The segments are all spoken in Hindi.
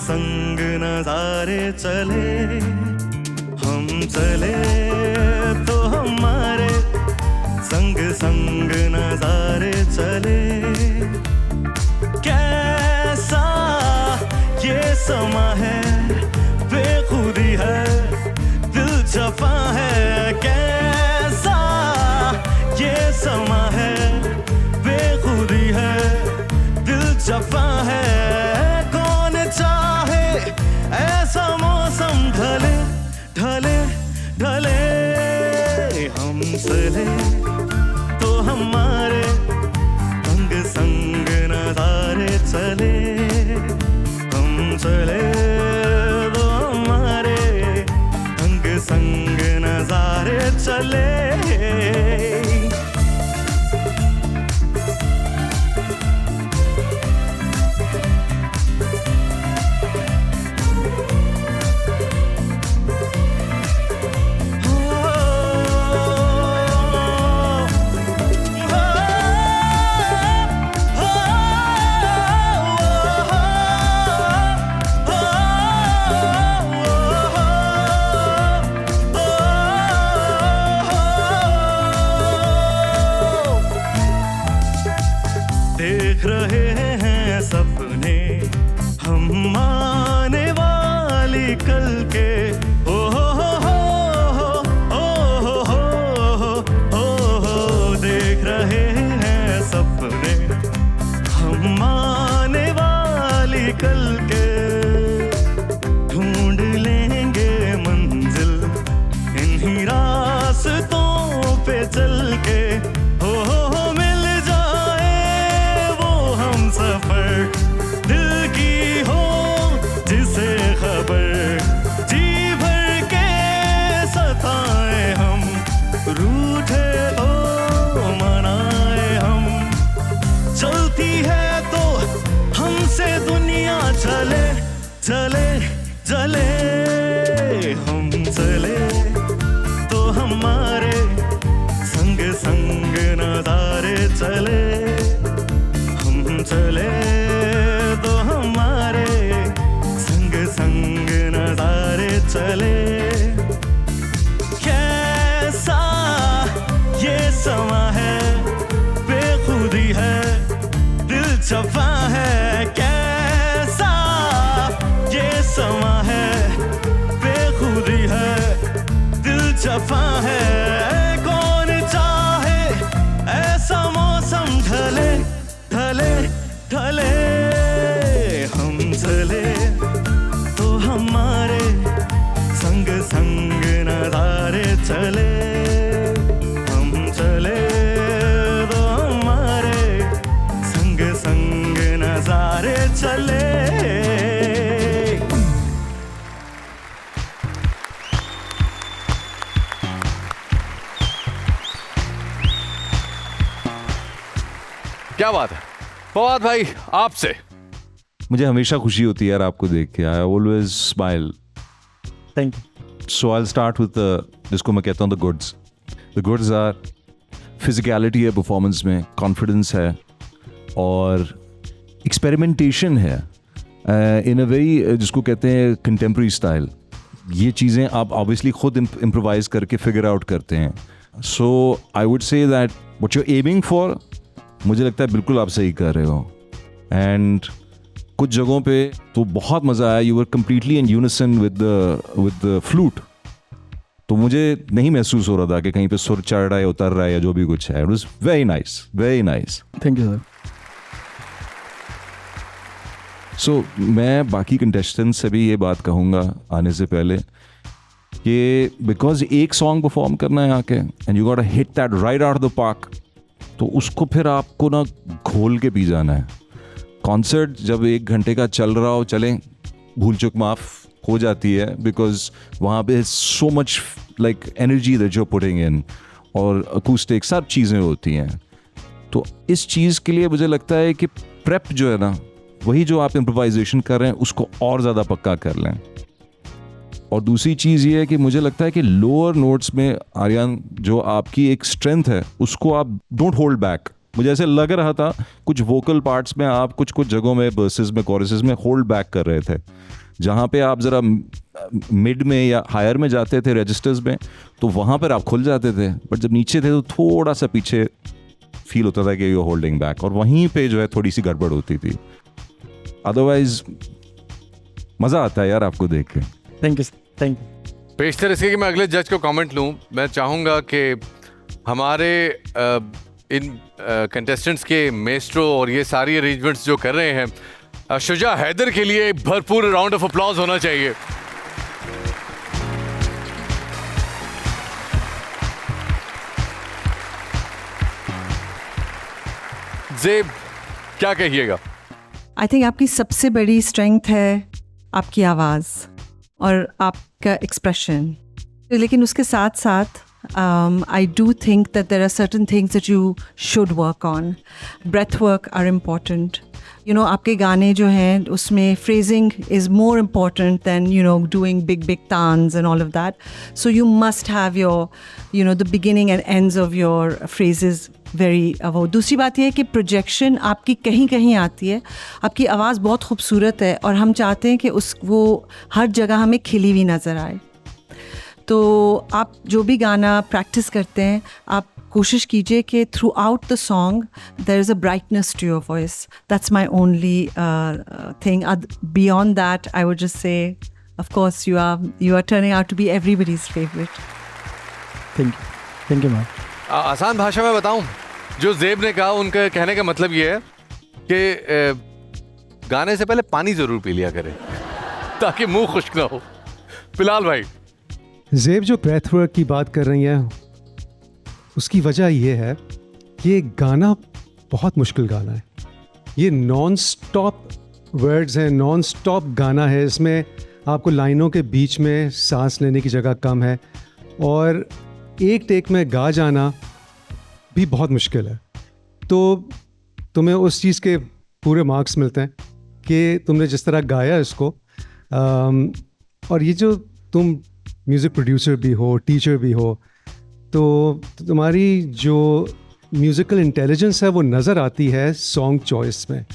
संग नजारे चले, हम चले तो हमारे संग संग नजारे चले। कैसा ये समा है, बेखुदी है, दिल जफा है। कैसा ये समा है, बेखुदी है, दिल जफा है। कौन चाहे ऐसा मौसम ढले ढले ढले, हम चले तो हमारे संग संग नजारे चले, हम चले तो हमारे संग संग नजारे चले। देख रहे हैं सपने हम आने वाली कल के, ओ हो हो हो हो हो हो। देख रहे हैं सपने हम आने वाली कल के, ढूंढ लेंगे मंजिल इन्हीं रास्तों पे चल के। हो मिल जाए वो हम सफर, दिल की हो जिसे खबर। जी भर के सताए हम, रूठे तो मनाए हम। चलती है तो हमसे दुनिया चले चले चले, हम चले तो हमारे संग संग नजारे चले, हम चले तो हमारे संग संग नजारे चले। कैसा ये समा है, बेखुदी है, दिल जफा है। कैसा ये समा है, बेखुदी है, दिल जफा है। कौन चाहे ऐसा मौसम ढले ढले ढले, हम चले तो हमारे संग संग नजारे चले, हम चले तो हमारे संग संग नजारे चले। क्या बात है फवाद भाई, आपसे मुझे हमेशा खुशी होती है यार आपको देख के। I always smile. Thank you. So I start with जिसको मैं कहता हूँ the goods. The goods are physicality है परफॉर्मेंस में, कॉन्फिडेंस है और एक्सपेरिमेंटेशन है इन अ वेरी जिसको कहते हैं कंटेम्प्रेरी स्टाइल। ये चीज़ें आप ऑब्वियसली खुद इम्प्रोवाइज करके फिगर आउट करते हैं। So I would say that what you are aiming for, मुझे लगता है बिल्कुल आप सही कर रहे हो। एंड कुछ जगहों पे तो बहुत मज़ा आया। You were completely in unison with the flute. तो मुझे नहीं महसूस हो रहा था कि कहीं पे सुर चढ़ रहा है, उतर रहा है या जो भी कुछ है। It was very nice, very nice. Thank you sir. So मैं बाकी कंटेस्टेंट से भी ये बात कहूँगा आने से पहले कि बिकॉज एक सॉन्ग परफॉर्म करना है आके and you got hit that right out the park, तो उसको फिर आपको ना घोल के पी जाना है। कॉन्सर्ट जब 1 घंटे का चल रहा हो, चलें, भूल चूक माफ़ हो जाती है बिकॉज वहाँ पे so much like energy that you are putting in और अकूस्टिक सब चीज़ें होती हैं। तो इस चीज़ के लिए मुझे लगता है कि प्रेप जो है ना, वही जो आप इम्प्रोवाइजेशन कर रहे हैं उसको और ज़्यादा पक्का कर लें। और दूसरी चीज़ ये है कि मुझे लगता है कि लोअर नोट्स में आर्यन जो आपकी एक स्ट्रेंथ है उसको आप डोंट होल्ड बैक, मुझे ऐसे लग रहा था कुछ वोकल पार्ट्स में आप कुछ कुछ जगहों में वर्सेस में कोरसेस में होल्ड बैक कर रहे थे, जहाँ पे आप ज़रा मिड में या हायर में जाते थे रजिस्टर्स में तो वहाँ पर आप खुल जाते थे, बट जब नीचे थे तो थोड़ा सा पीछे फील होता था कि यू होल्डिंग बैक, और वहीं पे जो है थोड़ी सी गड़बड़ होती थी। अदरवाइज मज़ा आता है यार आपको देख के। Thank you. पेशतर इसके कि मैं अगले जज को कमेंट लूँ, मैं चाहूँगा कि हमारे इन कंटेस्टेंट्स के मेस्ट्रो और ये सारी अरेंजमेंट्स जो कर रहे हैं, शुजा हैदर के लिए भरपूर राउंड ऑफ अपलॉज होना चाहिए। ज़ेब, क्या कहिएगा? आई थिंक आपकी सबसे बड़ी स्ट्रेंथ है आपकी आवाज़ और आपका एक्सप्रेशन, लेकिन उसके साथ साथ I do think that there are certain things that you should work on. Breath work are important. You know, आपके गाने जो हैं उसमें phrasing is more important than, you know, doing big tans and all of that. So you must have your, you know, the beginning and ends of your phrases very वो। दूसरी बात यह है कि प्रोजेक्शन आपकी कहीं कहीं आती है, आपकी आवाज़ बहुत खूबसूरत है और हम चाहते हैं कि वो हर जगह हमें खिली हुई नज़र आए। तो आप जो भी गाना प्रैक्टिस करते हैं आप कोशिश कीजिए कि throughout the song there is a brightness to your voice. That's my only thing. Beyond that I would just say of course you are turning out to be everybody's favourite. Thank you ma'am. आसान भाषा में बताऊं, जो ज़ेब ने कहा उनका कहने का मतलब ये है कि गाने से पहले पानी ज़रूर पी लिया करें ताकि मुंह खुश्क ना हो। बिलाल भाई, ज़ेब जो ब्रेथ वर्क की बात कर रही हैं उसकी वजह ये है कि ये गाना बहुत मुश्किल गाना है। ये नॉन स्टॉप वर्ड्स हैं, नॉन स्टॉप गाना है। इसमें आपको लाइनों के बीच में सांस लेने की जगह कम है और एक टेक में गा जाना भी बहुत मुश्किल है। तो तुम्हें उस चीज़ के पूरे मार्क्स मिलते हैं कि तुमने जिस तरह गाया इसको। और ये जो तुम म्यूज़िक प्रोड्यूसर भी हो, टीचर भी हो, तो तुम्हारी जो म्यूज़िकल इंटेलिजेंस है वो नज़र आती है सॉन्ग चॉइस में।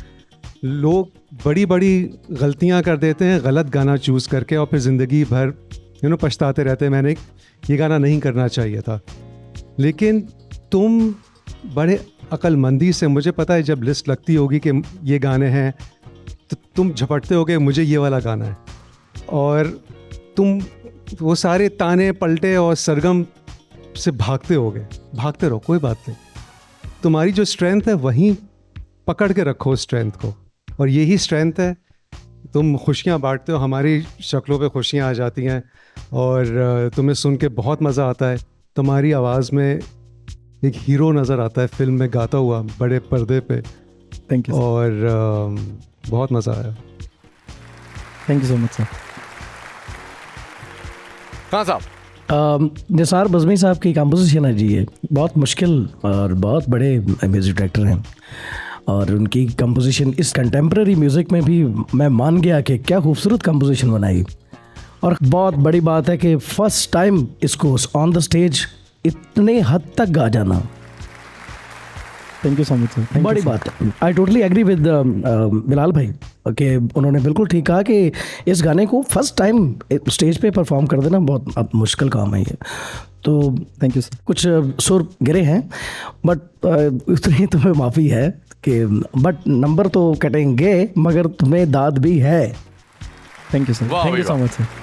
लोग बड़ी बड़ी गलतियां कर देते हैं गलत गाना चूज़ करके और फिर ज़िंदगी भर पछताते रहते हैं, मैंने ये गाना नहीं करना चाहिए था। लेकिन तुम बड़े अक्लमंदी से, मुझे पता है जब लिस्ट लगती होगी कि ये गाने हैं तो तुम झपटते होगे मुझे ये वाला गाना है, और तुम वो सारे ताने पलटे और सरगम से भागते रहो, कोई बात नहीं। तुम्हारी जो स्ट्रेंथ है वहीं पकड़ के रखो स्ट्रेंथ को, और यही स्ट्रेंथ है। तुम खुशियाँ बांटते हो, हमारी शक्लों पे खुशियाँ आ जाती हैं और तुम्हें सुन के बहुत मज़ा आता है। तुम्हारी आवाज़ में एक हीरो नज़र आता है फिल्म में गाता हुआ बड़े पर्दे पे। थैंक यू और बहुत मज़ा आया। Thank you so much sir. हाँ साहब, निसार बज़मी साहब की कंपोजिशन है जी, ये बहुत मुश्किल और बहुत बड़े म्यूज़िक डायरेक्टर हैं और उनकी कंपोजिशन इस कंटेम्प्रेरी म्यूज़िक में भी मैं मान गया कि क्या खूबसूरत कंपोजिशन बनाई। और बहुत बड़ी बात है कि फर्स्ट टाइम इसको ऑन द स्टेज इतने हद तक गा जाना, thank you so much sir. बड़ी बात है। I totally agree with Bilal भाई कि उन्होंने बिल्कुल ठीक कहा कि इस गाने को फर्स्ट टाइम स्टेज पे परफॉर्म कर देना बहुत अब मुश्किल काम है ये। तो थैंक यू सर। कुछ सुर गिरे हैं बट उतनी तुम्हें माफ़ी है कि बट नंबर तो कटेंगे मगर तुम्हें दाद भी है। Thank you sir. वाह थैंक यू भाई सो मच सर।